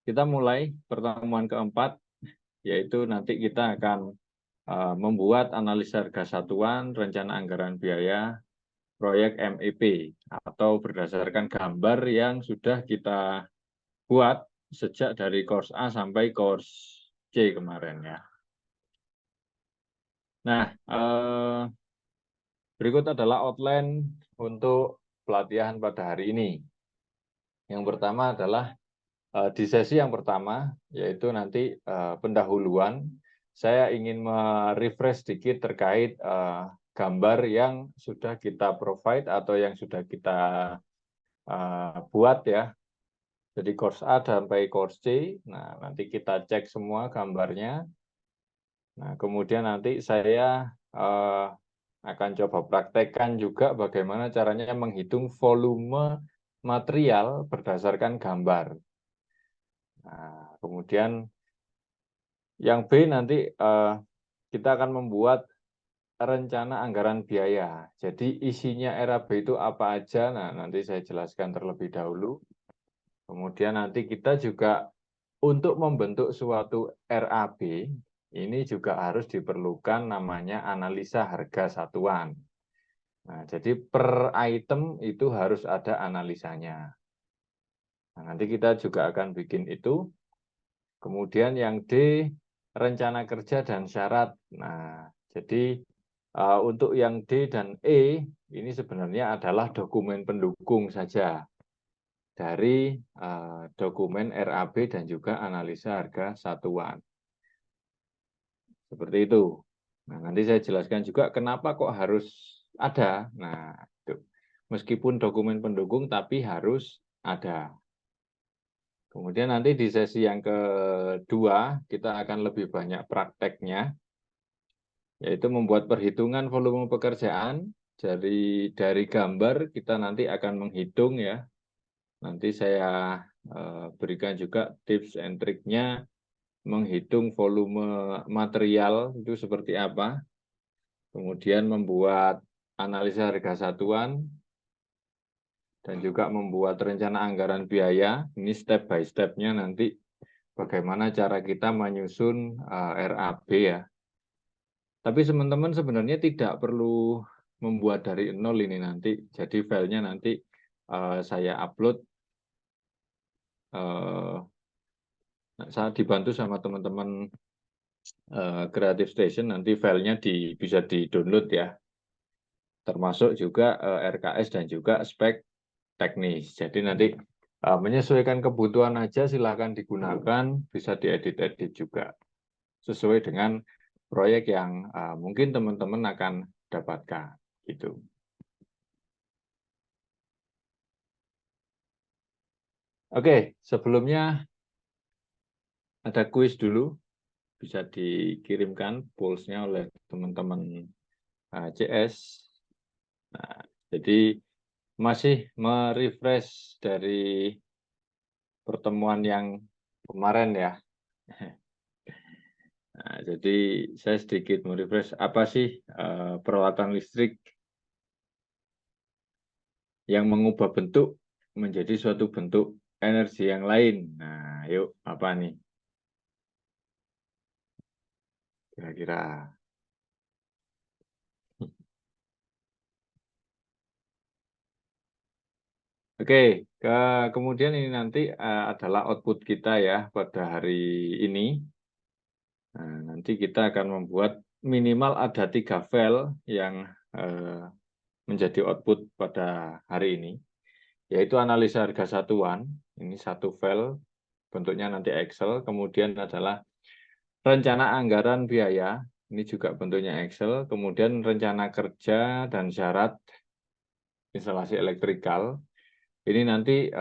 kita mulai pertemuan keempat, yaitu nanti kita akan membuat analisa harga satuan, rencana anggaran biaya, proyek MEP, atau berdasarkan gambar yang sudah kita buat sejak dari course A sampai course C kemarin ya. Nah, berikut adalah outline untuk pelatihan pada hari ini. Yang pertama adalah di sesi yang pertama, yaitu nanti pendahuluan, saya ingin merefresh sedikit terkait gambar yang sudah kita provide atau yang sudah kita buat ya. Jadi course A sampai course C, nah nanti kita cek semua gambarnya. Nah kemudian nanti saya akan coba praktekkan juga bagaimana caranya menghitung volume material berdasarkan gambar. Nah, kemudian yang B nanti kita akan membuat rencana anggaran biaya. Jadi isinya RAB itu apa aja, nah nanti saya jelaskan terlebih dahulu. Kemudian nanti kita juga untuk membentuk suatu RAB, ini juga harus diperlukan namanya analisa harga satuan. Nah, jadi per item itu harus ada analisanya. Nah, nanti kita juga akan bikin itu. Kemudian yang D, rencana kerja dan syarat. Nah, jadi untuk yang D dan E, ini sebenarnya adalah dokumen pendukung saja dari dokumen RAB dan juga analisa harga satuan. Seperti itu. Nah, nanti saya jelaskan juga kenapa kok harus ada. Nah, itu. Meskipun dokumen pendukung, tapi harus ada. Kemudian nanti di sesi yang kedua, kita akan lebih banyak prakteknya, yaitu membuat perhitungan volume pekerjaan. Dari gambar, kita nanti akan menghitung ya. Nanti saya berikan juga tips and triknya, menghitung volume material itu seperti apa. Kemudian membuat analisa harga satuan, dan juga membuat rencana anggaran biaya. Ini step by step-nya nanti bagaimana cara kita menyusun RAB ya. Tapi teman-teman sebenarnya tidak perlu membuat dari nol ini nanti. Jadi filenya nanti saya upload. Saya dibantu sama teman-teman Creative Station, nanti filenya bisa di-download ya. Termasuk juga RKS dan juga spek teknis. Jadi nanti menyesuaikan kebutuhan aja silahkan digunakan, bisa diedit-edit juga sesuai dengan proyek yang mungkin teman-teman akan dapatkan gitu. Oke, sebelumnya ada kuis dulu, bisa dikirimkan polls-nya oleh teman-teman CS. Nah, jadi masih merefresh dari pertemuan yang kemarin ya. Nah, jadi saya sedikit merefresh apa sih peralatan listrik yang mengubah bentuk menjadi suatu bentuk energi yang lain. Nah, yuk apa nih? Kira-kira. Oke, kemudian ini nanti adalah output kita ya pada hari ini. Nah, nanti kita akan membuat minimal ada 3 file yang menjadi output pada hari ini, yaitu analisa harga satuan. Ini satu file, bentuknya nanti Excel. Kemudian adalah rencana anggaran biaya, ini juga bentuknya Excel. Kemudian rencana kerja dan syarat instalasi elektrikal. Ini nanti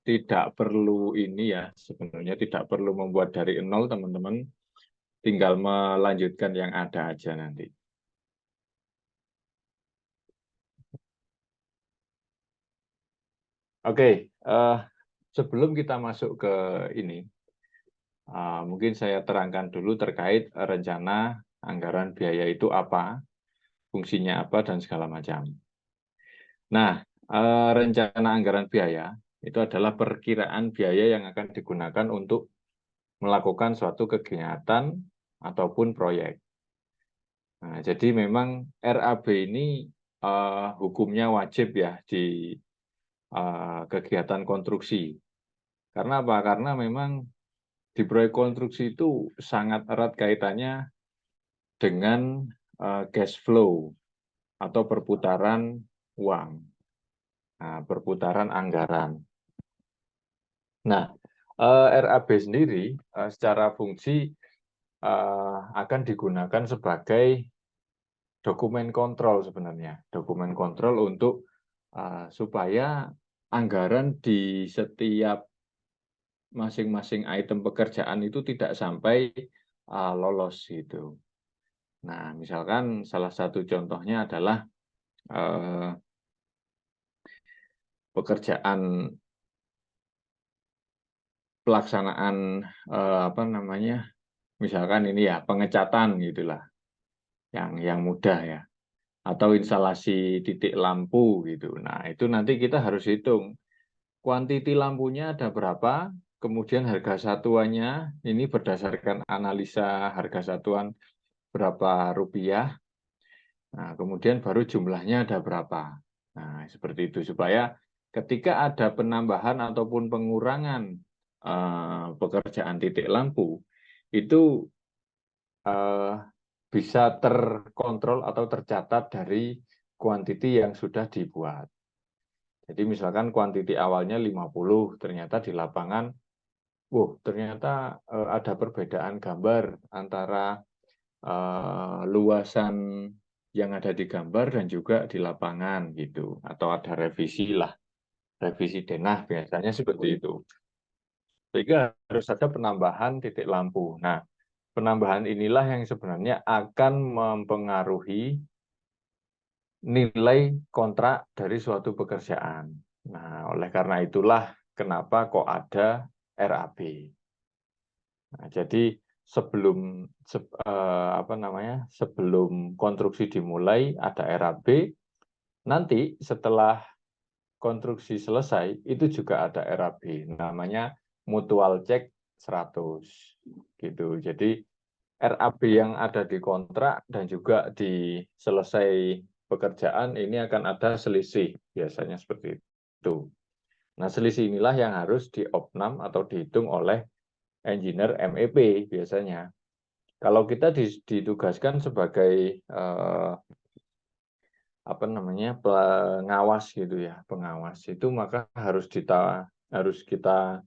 tidak perlu ini ya, sebenarnya tidak perlu membuat dari nol teman-teman, tinggal melanjutkan yang ada aja nanti. Oke, sebelum kita masuk ke ini, mungkin saya terangkan dulu terkait rencana anggaran biaya itu apa, fungsinya apa, dan segala macam. Nah, rencana anggaran biaya Itu adalah perkiraan biaya yang akan digunakan untuk melakukan suatu kegiatan ataupun proyek. Nah, jadi memang RAB ini hukumnya wajib ya di kegiatan konstruksi. Karena apa? Karena memang di proyek konstruksi itu sangat erat kaitannya dengan cash flow atau perputaran uang, perputaran anggaran. Nah, RAB sendiri secara fungsi akan digunakan sebagai dokumen kontrol sebenarnya, dokumen kontrol untuk supaya anggaran di setiap masing-masing item pekerjaan itu tidak sampai lolos gitu. Nah, misalkan salah satu contohnya adalah pekerjaan pelaksanaan apa namanya, misalkan ini ya pengecatan gitulah, yang mudah ya, atau instalasi titik lampu gitu. Nah, itu nanti kita harus hitung kuantiti lampunya ada berapa, kemudian harga satuannya ini berdasarkan analisa harga satuan berapa rupiah. Nah, kemudian baru jumlahnya ada berapa. Nah, seperti itu supaya ketika ada penambahan ataupun pengurangan pekerjaan titik lampu itu bisa terkontrol atau tercatat dari kuantiti yang sudah dibuat. Jadi misalkan kuantiti awalnya 50, ternyata di lapangan, ternyata ada perbedaan gambar antara luasan yang ada di gambar dan juga di lapangan gitu, atau ada revisi lah, revisi denah biasanya seperti itu. Sehingga harus ada penambahan titik lampu. Nah, penambahan inilah yang sebenarnya akan mempengaruhi nilai kontrak dari suatu pekerjaan. Nah, oleh karena itulah kenapa kok ada RAB. Nah, jadi sebelum sebelum konstruksi dimulai ada RAB, nanti setelah konstruksi selesai itu juga ada RAB, namanya mutual check 100 gitu. Jadi RAB yang ada di kontrak dan juga di selesai pekerjaan ini akan ada selisih, biasanya seperti itu. Nah, selisih inilah yang harus diopnam atau dihitung oleh engineer MEP biasanya. Kalau kita ditugaskan sebagai pengawas gitu ya, pengawas itu maka harus kita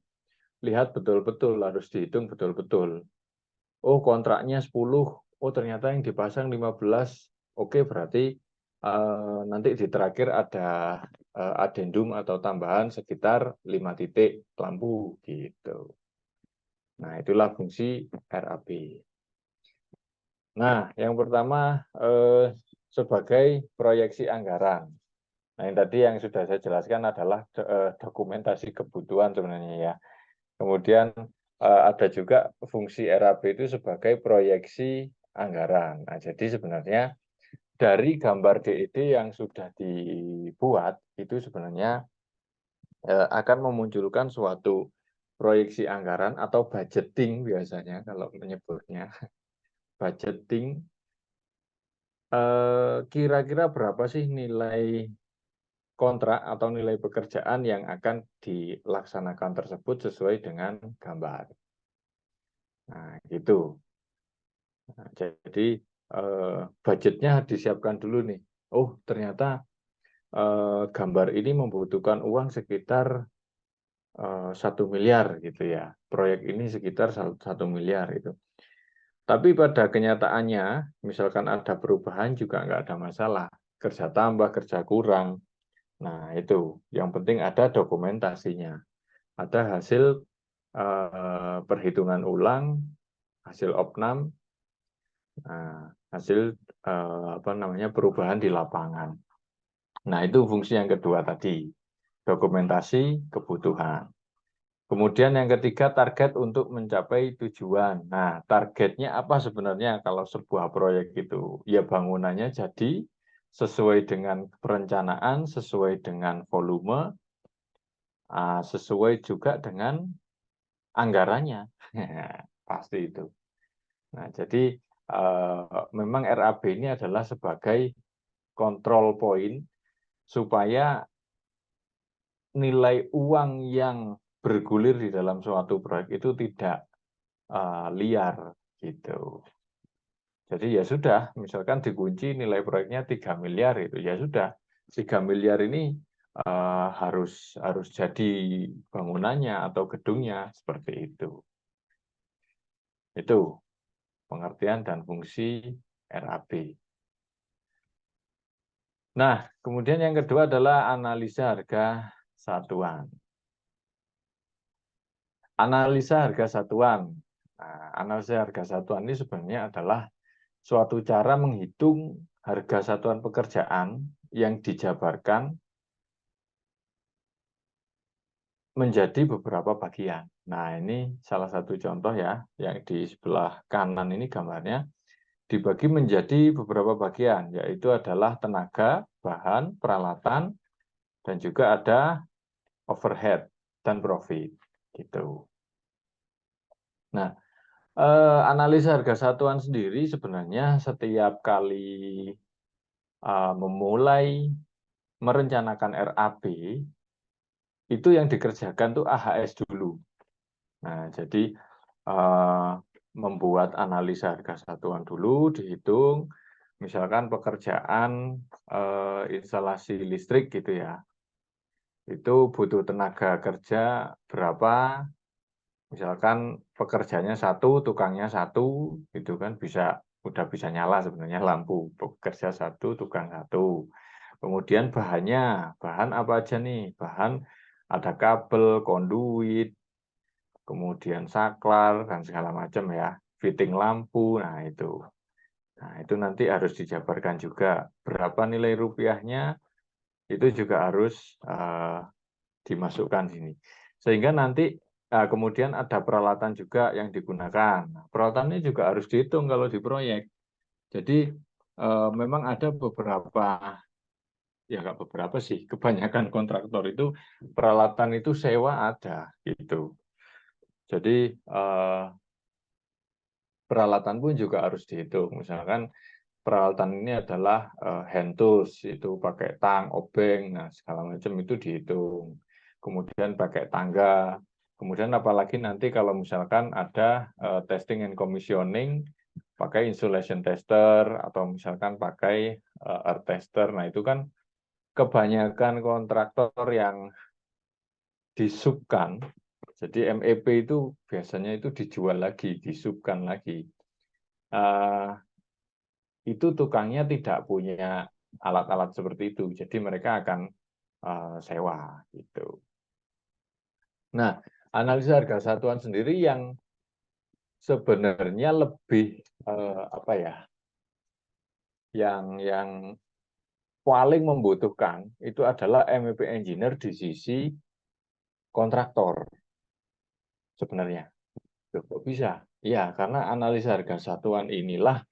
lihat betul-betul, harus dihitung betul-betul. Oh, kontraknya 10, oh ternyata yang dipasang 15. Oke, berarti nanti di terakhir ada adendum atau tambahan sekitar 5 titik lampu gitu. Nah, itulah fungsi RAB. Nah, yang pertama sebagai proyeksi anggaran. Nah, yang tadi yang sudah saya jelaskan adalah dokumentasi kebutuhan sebenarnya ya. Kemudian ada juga fungsi RAB itu sebagai proyeksi anggaran. Nah, jadi sebenarnya dari gambar DED yang sudah dibuat itu sebenarnya akan memunculkan suatu proyeksi anggaran atau budgeting biasanya kalau menyebutnya. Budgeting kira-kira berapa sih nilai kontrak atau nilai pekerjaan yang akan dilaksanakan tersebut sesuai dengan gambar. Nah, gitu. Nah, jadi budgetnya disiapkan dulu nih. Oh, ternyata gambar ini membutuhkan uang sekitar 1 miliar gitu ya. Proyek ini sekitar 1 miliar itu. Tapi pada kenyataannya, misalkan ada perubahan juga nggak ada masalah. Kerja tambah, kerja kurang. Nah, itu. Yang penting ada dokumentasinya. Ada hasil perhitungan ulang, hasil opnam, hasil perubahan di lapangan. Nah, itu fungsi yang kedua tadi, dokumentasi kebutuhan. Kemudian yang ketiga, target untuk mencapai tujuan. Nah, targetnya apa sebenarnya kalau sebuah proyek itu? Ya bangunannya jadi sesuai dengan perencanaan, sesuai dengan volume, sesuai juga dengan anggarannya. Pasti itu. Nah, jadi memang RAB ini adalah sebagai kontrol point supaya nilai uang yang bergulir di dalam suatu proyek itu tidak liar gitu. Jadi ya sudah, misalkan dikunci nilai proyeknya 3 miliar itu ya sudah 3 miliar ini harus jadi bangunannya atau gedungnya seperti itu. Itu pengertian dan fungsi RAB. Nah, kemudian yang kedua adalah analisa harga satuan. Analisa harga satuan. Nah, analisa harga satuan ini sebenarnya adalah suatu cara menghitung harga satuan pekerjaan yang dijabarkan menjadi beberapa bagian. Nah, ini salah satu contoh ya, yang di sebelah kanan ini gambarnya dibagi menjadi beberapa bagian, yaitu adalah tenaga, bahan, peralatan, dan juga ada overhead dan profit. Gitu. Nah, analisa harga satuan sendiri sebenarnya setiap kali memulai merencanakan RAB, itu yang dikerjakan tuh AHS dulu. Nah, jadi membuat analisa harga satuan dulu, dihitung, misalkan pekerjaan instalasi listrik gitu ya, itu butuh tenaga kerja berapa, misalkan pekerjanya satu, tukangnya satu, itu kan udah bisa nyala sebenarnya lampu, pekerja satu, tukang satu. Kemudian bahan apa aja nih? Bahan ada kabel, konduit, kemudian saklar, dan segala macam ya. Fitting lampu, nah itu. Nah itu nanti harus dijabarkan juga. Berapa nilai rupiahnya, itu juga harus dimasukkan sini. Sehingga nanti kemudian ada peralatan juga yang digunakan. Nah, peralatannya juga harus dihitung kalau di proyek. Jadi memang ada beberapa, ya nggak beberapa sih, kebanyakan kontraktor itu peralatan itu sewa ada gitu. Jadi peralatan pun juga harus dihitung. Misalkan peralatan ini adalah hand tools, itu pakai tang, obeng, nah segala macam itu dihitung. Kemudian pakai tangga. Kemudian apalagi nanti kalau misalkan ada testing and commissioning, pakai insulation tester atau misalkan pakai earth tester. Nah itu kan kebanyakan kontraktor yang disubkan. Jadi MEP itu biasanya itu dijual lagi, disubkan lagi. Itu tukangnya tidak punya alat-alat seperti itu, jadi mereka akan sewa gitu. Nah, analisa harga satuan sendiri yang sebenarnya lebih apa ya, yang paling membutuhkan itu adalah MEP engineer di sisi kontraktor sebenarnya. Kok bisa? Ya, karena analisa harga satuan inilah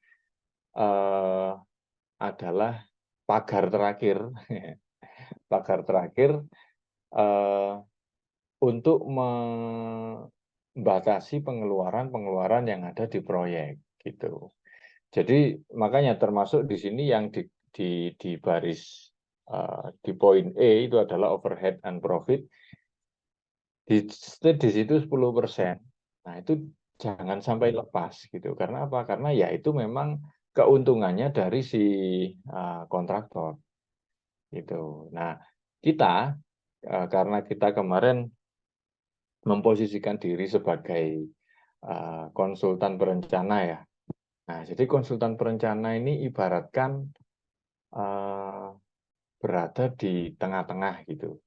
adalah pagar terakhir, pagar terakhir untuk membatasi pengeluaran-pengeluaran yang ada di proyek gitu. Jadi makanya termasuk di sini yang di baris di poin E itu adalah overhead and profit di situ 10%. Nah, itu jangan sampai lepas gitu. Karena apa? Karena ya itu memang keuntungannya dari si kontraktor gitu. Nah, kita karena kita kemarin memposisikan diri sebagai konsultan perencana ya. Nah, jadi konsultan perencana ini ibaratkan berada di tengah-tengah gitu.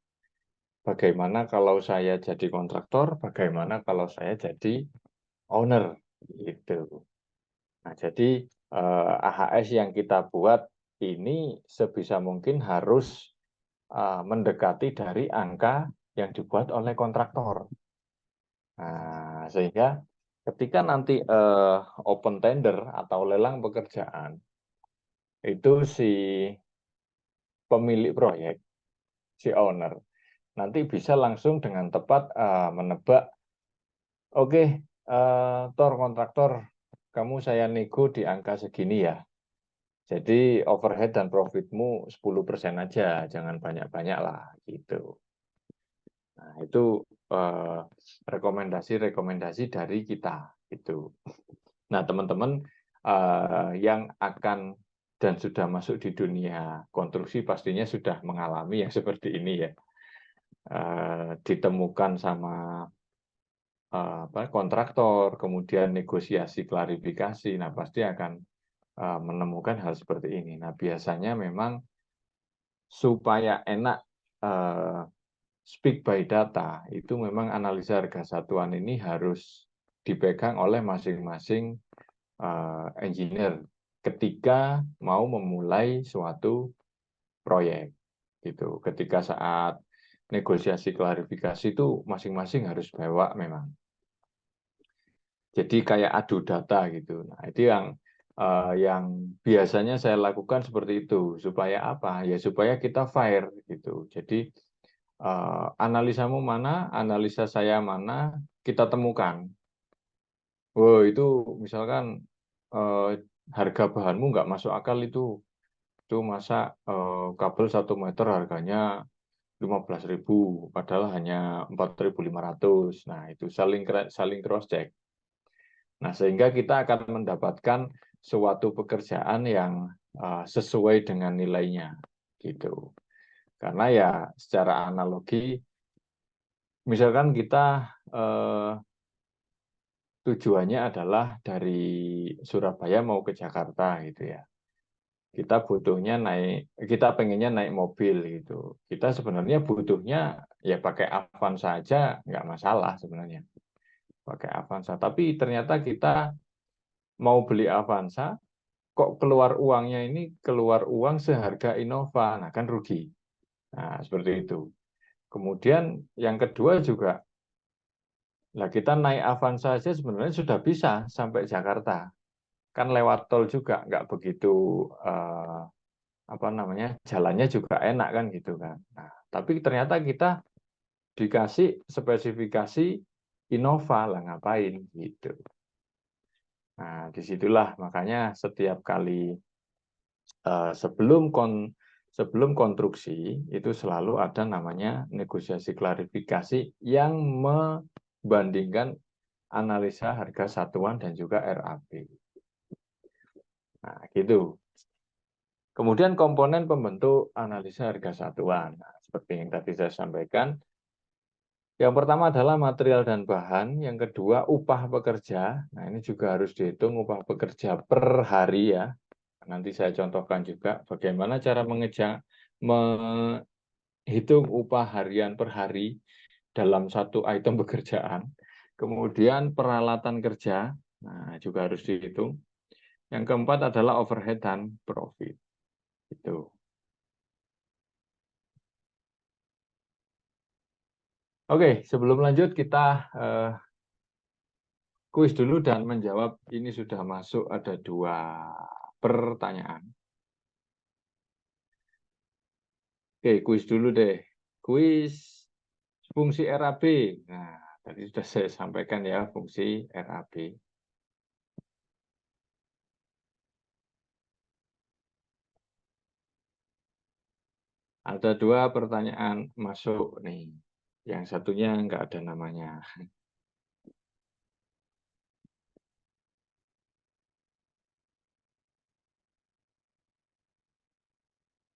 Bagaimana kalau saya jadi kontraktor, bagaimana kalau saya jadi owner gitu. Nah, jadi AHS yang kita buat ini sebisa mungkin harus mendekati dari angka yang dibuat oleh kontraktor. Nah, sehingga ketika nanti open tender atau lelang pekerjaan, itu si pemilik proyek, si owner, nanti bisa langsung dengan tepat menebak, oke, Tor kontraktor, kamu saya nego di angka segini ya. Jadi overhead dan profitmu 10% aja, jangan banyak-banyak lah gitu. Nah, itu rekomendasi-rekomendasi dari kita itu. Nah, teman-teman yang akan dan sudah masuk di dunia konstruksi pastinya sudah mengalami yang seperti ini ya. Ditemukan sama kontraktor, kemudian negosiasi klarifikasi, nah pasti akan menemukan hal seperti ini. Nah, biasanya memang supaya enak speak by data, itu memang analisa harga satuan ini harus dipegang oleh masing-masing engineer ketika mau memulai suatu proyek. Gitu. Ketika saat negosiasi klarifikasi itu masing-masing harus bawa memang. Jadi kayak adu data gitu. Nah, itu yang biasanya saya lakukan seperti itu. Supaya apa? Ya supaya kita fair gitu. Jadi analisamu mana, analisa saya mana, kita temukan. Oh, itu misalkan harga bahanmu nggak masuk akal itu. Itu masa kabel 1 meter harganya 15.000, padahal hanya 4.500. Nah, itu saling cross check. Nah, sehingga kita akan mendapatkan suatu pekerjaan yang sesuai dengan nilainya, gitu. Karena ya secara analogi, misalkan kita tujuannya adalah dari Surabaya mau ke Jakarta, gitu ya. Kita pengennya naik mobil gitu. Kita sebenarnya butuhnya ya pakai Avanza aja nggak masalah sebenarnya, pakai Avanza. Tapi ternyata kita mau beli Avanza, kok keluar uangnya ini keluar uang seharga Innova, nah kan rugi. Nah, seperti itu. Kemudian yang kedua juga, lah kita naik Avanza saja sebenarnya sudah bisa sampai Jakarta. Kan lewat tol juga, nggak begitu jalannya juga enak kan gitu kan. Nah, tapi ternyata kita dikasih spesifikasi Innova lah ngapain gitu. Nah, disitulah makanya setiap kali sebelum konstruksi itu selalu ada namanya negosiasi klarifikasi yang membandingkan analisa harga satuan dan juga RAB. Nah, gitu. Kemudian komponen pembentuk analisa harga satuan. Nah, seperti yang tadi saya sampaikan, yang pertama adalah material dan bahan, yang kedua upah pekerja. Nah, ini juga harus dihitung upah pekerja per hari ya. Nanti saya contohkan juga bagaimana cara menghitung upah harian per hari dalam satu item pekerjaan. Kemudian peralatan kerja, nah juga harus dihitung. Yang keempat adalah overhead dan profit. Itu. Oke, sebelum lanjut kita kuis dulu dan menjawab. Ini sudah masuk ada 2 pertanyaan. Oke, kuis dulu deh. Kuis fungsi RAB. Nah, tadi sudah saya sampaikan ya fungsi RAB. Ada 2 pertanyaan masuk nih. Yang satunya nggak ada namanya.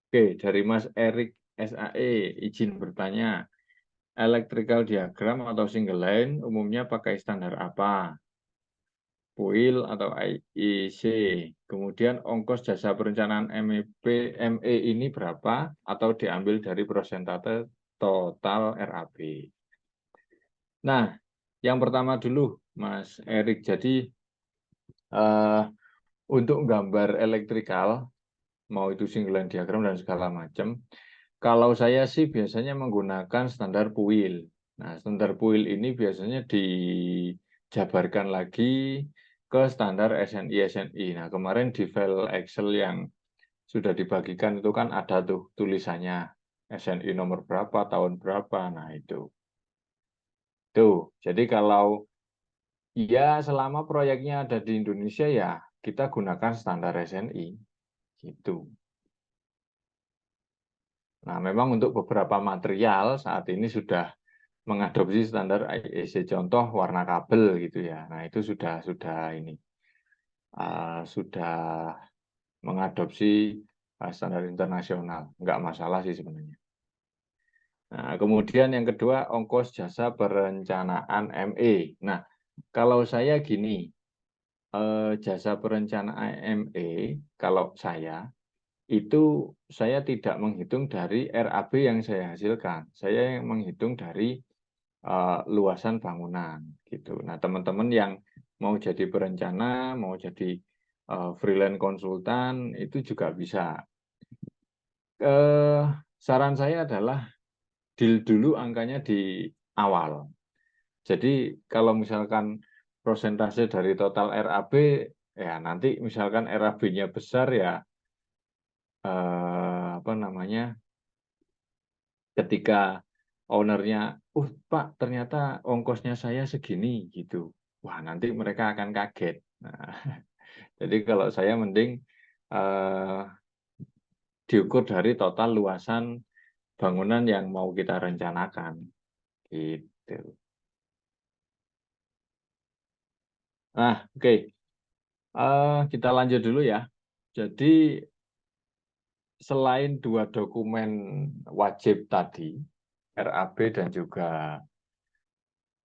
Oke, dari Mas Erik SAE, izin bertanya, electrical diagram atau single line umumnya pakai standar apa? PUIL atau IEC. Kemudian ongkos jasa perencanaan ME ini berapa atau diambil dari persentase total RAB. Nah, yang pertama dulu, Mas Erik. Jadi untuk gambar elektrikal, mau itu single line diagram dan segala macam, kalau saya sih biasanya menggunakan standar PUIL. Nah, standar PUIL ini biasanya dijabarkan lagi ke standar SNI. Nah, kemarin di file Excel yang sudah dibagikan itu kan ada tuh tulisannya. SNI nomor berapa, tahun berapa. Nah, itu. Tuh, jadi kalau ya selama proyeknya ada di Indonesia ya kita gunakan standar SNI gitu. Nah, memang untuk beberapa material saat ini sudah mengadopsi standar IEC, contoh warna kabel gitu ya. Nah, itu sudah ini sudah mengadopsi standar internasional. Enggak masalah sih sebenarnya. Nah, kemudian yang kedua ongkos jasa perencanaan ME. Nah, kalau saya gini, jasa perencanaan ME, kalau saya tidak menghitung dari RAB yang saya hasilkan. Saya yang menghitung dari luasan bangunan gitu. Nah, teman-teman yang mau jadi perencana, mau jadi freelance konsultan itu juga bisa. Saran saya adalah deal dulu angkanya di awal. Jadi kalau misalkan persentase dari total RAB ya nanti misalkan RAB-nya besar ya apa namanya ketika ownernya, Pak ternyata ongkosnya saya segini gitu. Wah nanti mereka akan kaget. Nah, jadi kalau saya mending eh, diukur dari total luasan bangunan yang mau kita rencanakan gitu. Nah, oke. Kita lanjut dulu ya. Jadi selain dua dokumen wajib tadi, RAB dan juga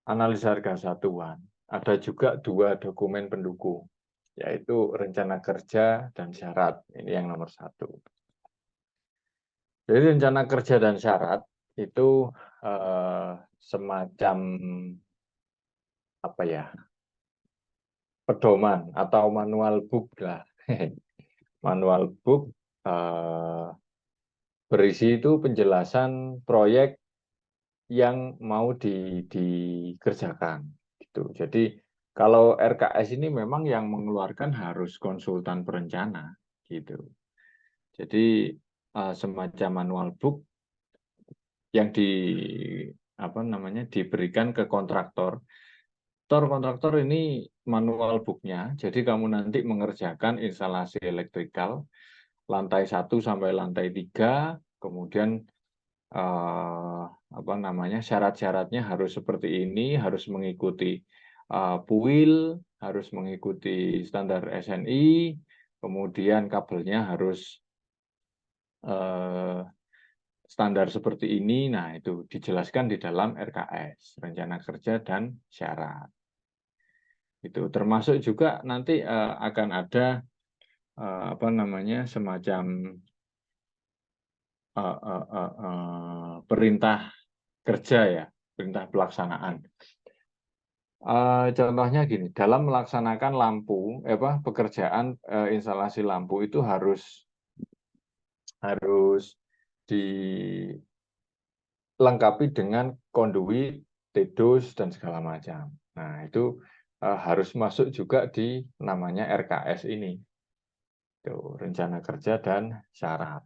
analisa harga satuan, ada juga dua dokumen pendukung, yaitu rencana kerja dan syarat. Ini yang nomor satu. Jadi rencana kerja dan syarat itu semacam apa ya, pedoman atau manual book lah. Manual book berisi itu penjelasan proyek yang mau dikerjakan gitu. Jadi kalau RKS ini memang yang mengeluarkan harus konsultan perencana gitu. Jadi semacam manual book yang diberikan ke kontraktor. Kontraktor ini manual booknya. Jadi kamu nanti mengerjakan instalasi elektrikal lantai 1 sampai lantai 3, kemudian syarat-syaratnya harus seperti ini, harus mengikuti PUIL, harus mengikuti standar SNI, kemudian kabelnya harus standar seperti ini. Nah, itu dijelaskan di dalam RKS, rencana kerja dan syarat. Itu termasuk juga nanti akan ada semacam perintah kerja ya, perintah pelaksanaan. Contohnya gini, dalam melaksanakan pekerjaan instalasi lampu itu harus dilengkapi dengan konduit, TEDOS dan segala macam. Nah, itu harus masuk juga di namanya RKS ini. Itu rencana kerja dan syarat.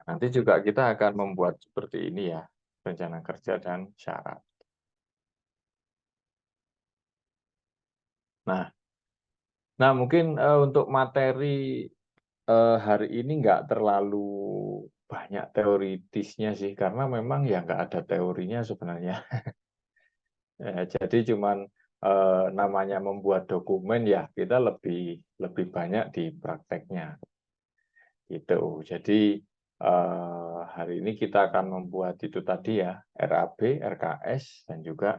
Nanti juga kita akan membuat seperti ini ya, rencana kerja dan syarat. Nah, mungkin untuk materi hari ini nggak terlalu banyak teoritisnya sih, karena memang ya nggak ada teorinya sebenarnya. Jadi cuman namanya membuat dokumen ya kita lebih banyak di prakteknya gitu. Jadi hari ini kita akan membuat itu tadi ya, RAB, RKS dan juga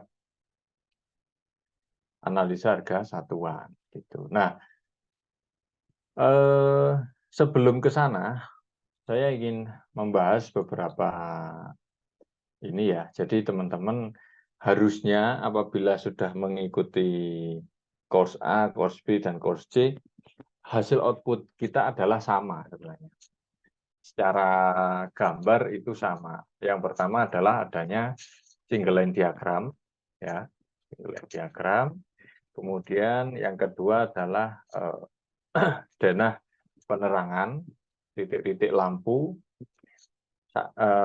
analisa harga satuan gitu. Nah, sebelum ke sana saya ingin membahas beberapa ini ya. Jadi teman-teman harusnya apabila sudah mengikuti course A, course B, dan course C, hasil output kita adalah sama sebenarnya. Secara gambar itu sama. Yang pertama adalah adanya single line diagram, ya, single line diagram. Kemudian yang kedua adalah denah penerangan, titik-titik lampu,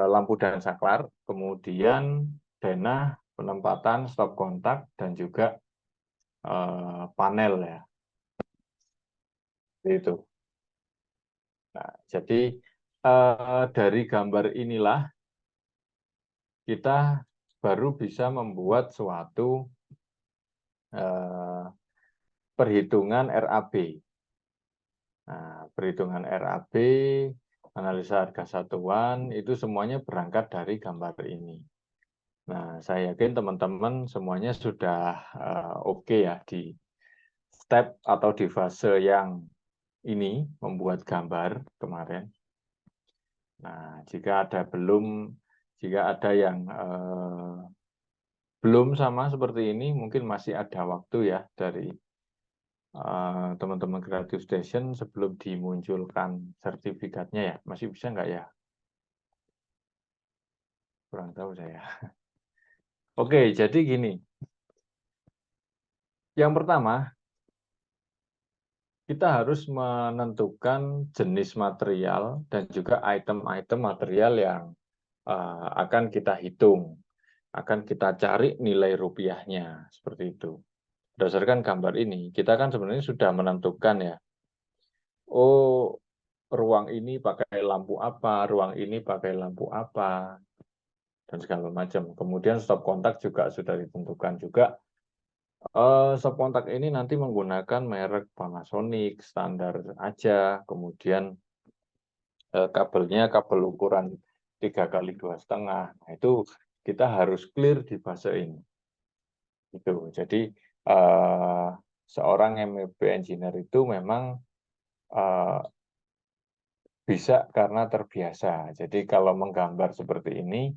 lampu dan saklar, kemudian denah, penempatan, stop kontak, dan juga panel ya. Itu. Nah, jadi dari gambar inilah kita baru bisa membuat suatu perhitungan RAB. Nah, perhitungan RAB, analisa harga satuan, itu semuanya berangkat dari gambar ini. Nah, saya yakin teman-teman semuanya sudah oke ya di step atau di fase yang ini, membuat gambar kemarin. Nah, jika ada yang belum sama seperti ini, mungkin masih ada waktu ya dari teman-teman Creative Station sebelum dimunculkan sertifikatnya ya. Masih bisa nggak ya? Kurang tahu saya. Oke, jadi gini. Yang pertama, kita harus menentukan jenis material dan juga item-item material yang akan kita hitung, akan kita cari nilai rupiahnya, seperti itu. Berdasarkan gambar ini, kita kan sebenarnya sudah menentukan ya, oh ruang ini pakai lampu apa, ruang ini pakai lampu apa, dan segala macam. Kemudian stop kontak juga sudah ditentukan juga. Stop kontak ini nanti menggunakan merek Panasonic, standar aja, kemudian kabelnya kabel ukuran 3x2,5. Nah, itu kita harus clear di fase ini. Itu. Jadi seorang MEP engineer itu memang bisa karena terbiasa. Jadi kalau menggambar seperti ini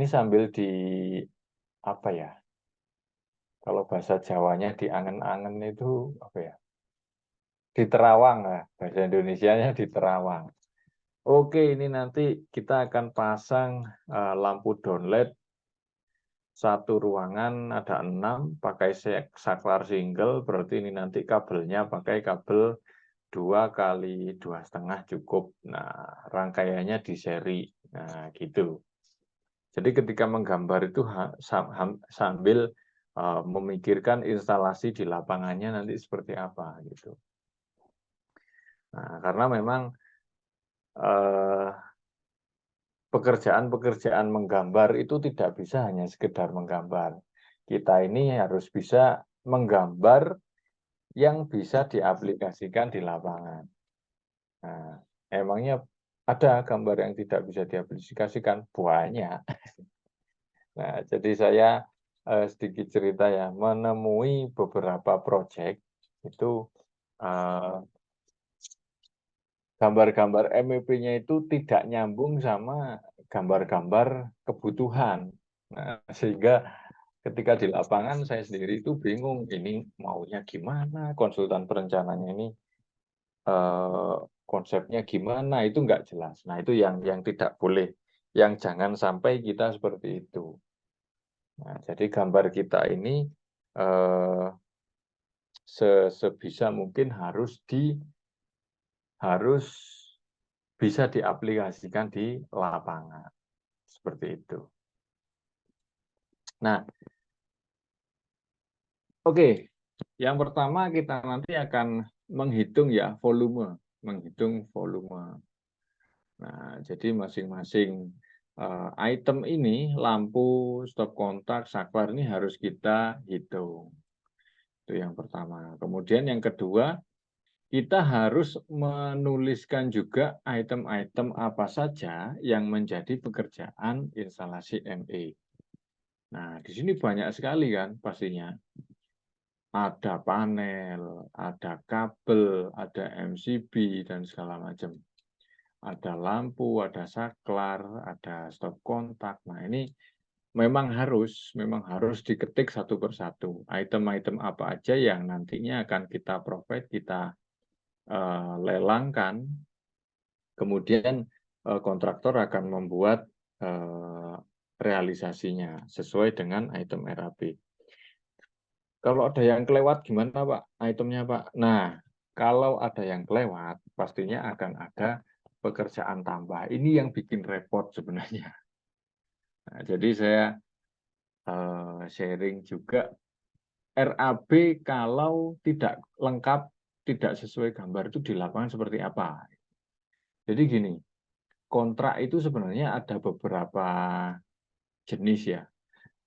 sambil di apa ya? Kalau bahasa Jawanya diangen-angen itu apa ya? Diterawang lah, bahasa Indonesianya diterawang. Oke, ini nanti kita akan pasang lampu downlight satu ruangan ada 6 pakai saklar single, berarti ini nanti kabelnya pakai kabel 2x2,5 cukup. Nah, rangkaiannya di seri. Nah, gitu. Jadi ketika menggambar itu sambil memikirkan instalasi di lapangannya nanti seperti apa gitu. Nah, karena memang pekerjaan-pekerjaan menggambar itu tidak bisa hanya sekedar menggambar. Kita ini harus bisa menggambar yang bisa diaplikasikan di lapangan. Nah, emangnya ada gambar yang tidak bisa diaplikasikan? Banyak. Nah, jadi saya sedikit cerita ya, menemui beberapa proyek itu gambar-gambar MEP-nya itu tidak nyambung sama gambar-gambar kebutuhan. Nah, sehingga ketika di lapangan saya sendiri itu bingung, ini maunya gimana, konsultan perencananya ini konsepnya gimana, itu nggak jelas. Nah, itu yang tidak boleh, yang jangan sampai kita seperti itu. Nah, jadi gambar kita ini sebisa mungkin harus bisa diaplikasikan di lapangan. Seperti itu. Nah, oke. Yang pertama kita nanti akan menghitung ya menghitung volume. Nah, jadi masing-masing item ini, lampu, stop kontak, saklar ini harus kita hitung. Itu yang pertama. Kemudian yang kedua, kita harus menuliskan juga item-item apa saja yang menjadi pekerjaan instalasi ME. Nah, di sini banyak sekali kan pastinya. Ada panel, ada kabel, ada MCB, dan segala macam. Ada lampu, ada saklar, ada stop kontak. Nah, ini memang harus diketik satu persatu. Item-item apa aja yang nantinya akan kita provide, kita lelangkan. Kemudian kontraktor akan membuat realisasinya sesuai dengan item RAB. Kalau ada yang kelewat gimana Pak itemnya Pak? Nah, kalau ada yang kelewat pastinya akan ada pekerjaan tambah. Ini yang bikin repot sebenarnya. Nah, jadi saya sharing juga RAB kalau tidak lengkap, tidak sesuai gambar itu di lapangan seperti apa. Jadi gini, kontrak itu sebenarnya ada beberapa jenis ya.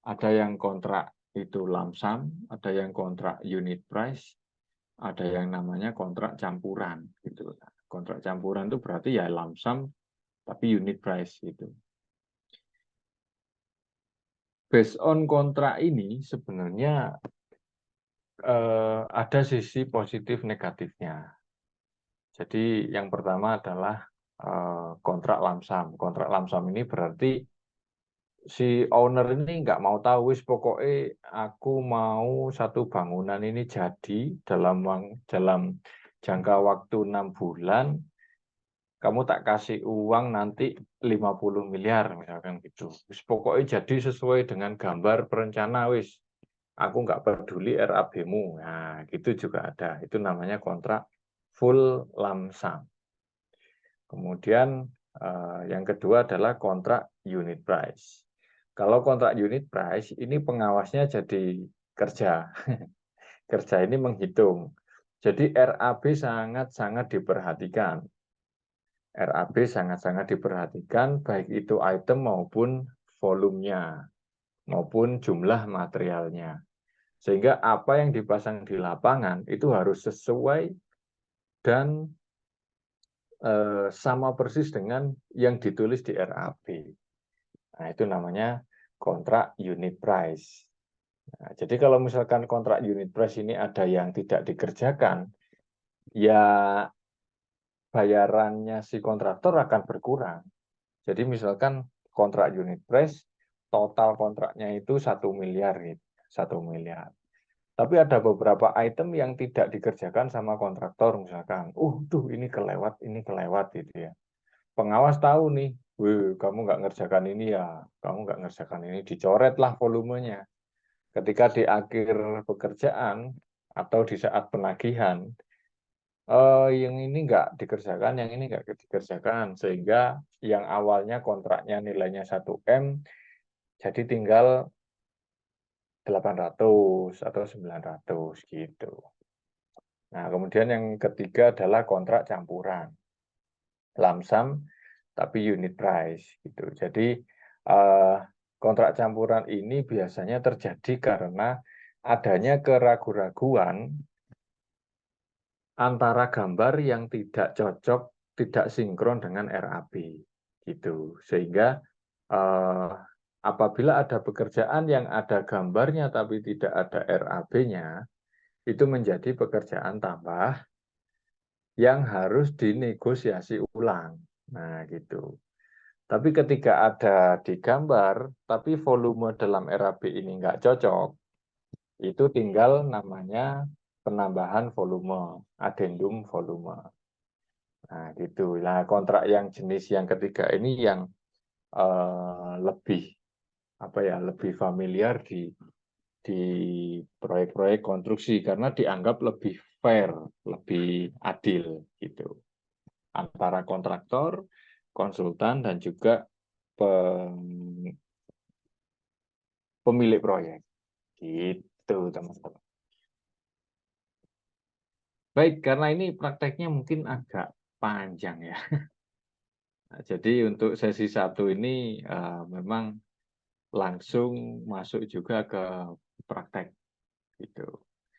Ada yang kontrak itu lump sum, ada yang kontrak unit price, ada yang namanya kontrak campuran gitu. Kontrak campuran itu berarti ya lump sum tapi unit price gitu. Based on kontrak ini sebenarnya ada sisi positif negatifnya. Jadi yang pertama adalah kontrak lump sum. Kontrak lump sum ini berarti si owner ini nggak mau tahu, wis pokoknya aku mau satu bangunan ini jadi dalam jangka waktu 6 bulan, kamu tak kasih uang nanti 50 miliar misalkan gitu. Wis pokoknya jadi sesuai dengan gambar perencana wis. Aku nggak peduli RAB-mu. Nah, gitu juga ada. Itu namanya kontrak full lump sum. Kemudian yang kedua adalah kontrak unit price. Kalau kontrak unit price, ini pengawasnya jadi kerja. Kerja ini menghitung. Jadi RAB sangat-sangat diperhatikan. RAB sangat-sangat diperhatikan, baik itu item maupun volumenya, maupun jumlah materialnya. Sehingga apa yang dipasang di lapangan itu harus sesuai dan sama persis dengan yang ditulis di RAB. Nah, itu namanya kontrak unit price. Nah, jadi kalau misalkan kontrak unit price ini ada yang tidak dikerjakan, ya bayarannya si kontraktor akan berkurang. Jadi misalkan kontrak unit price, total kontraknya itu 1 miliar gitu, 1 miliar. Tapi ada beberapa item yang tidak dikerjakan sama kontraktor misalkan, tuh ini kelewat gitu ya. Pengawas tahu nih, kamu nggak ngerjakan ini ya, kamu nggak ngerjakan ini, dicoretlah volumenya. Ketika di akhir pekerjaan atau di saat penagihan, yang ini nggak dikerjakan, yang ini nggak dikerjakan, sehingga yang awalnya kontraknya nilainya 1M, jadi tinggal 800 atau 900 gitu. Nah, kemudian yang ketiga adalah kontrak campuran. Lump sum tapi unit price gitu. Jadi kontrak campuran ini biasanya terjadi karena adanya keraguan-raguan antara gambar yang tidak cocok, tidak sinkron dengan RAB gitu. Sehingga apabila ada pekerjaan yang ada gambarnya tapi tidak ada RAB-nya, itu menjadi pekerjaan tambah yang harus dinegosiasi ulang. Nah, gitu. Tapi ketika ada di gambar, tapi volume dalam RAB ini nggak cocok, itu tinggal namanya penambahan volume, addendum volume. Nah, gitu. Nah, kontrak yang jenis yang ketiga ini yang lebih lebih familiar di proyek-proyek konstruksi karena dianggap lebih fair, lebih adil gitu antara kontraktor, konsultan dan juga pemilik proyek. Gitu, teman-teman. Baik, karena ini prakteknya mungkin agak panjang ya. Nah, jadi untuk sesi 1 ini memang langsung masuk juga ke praktek gitu.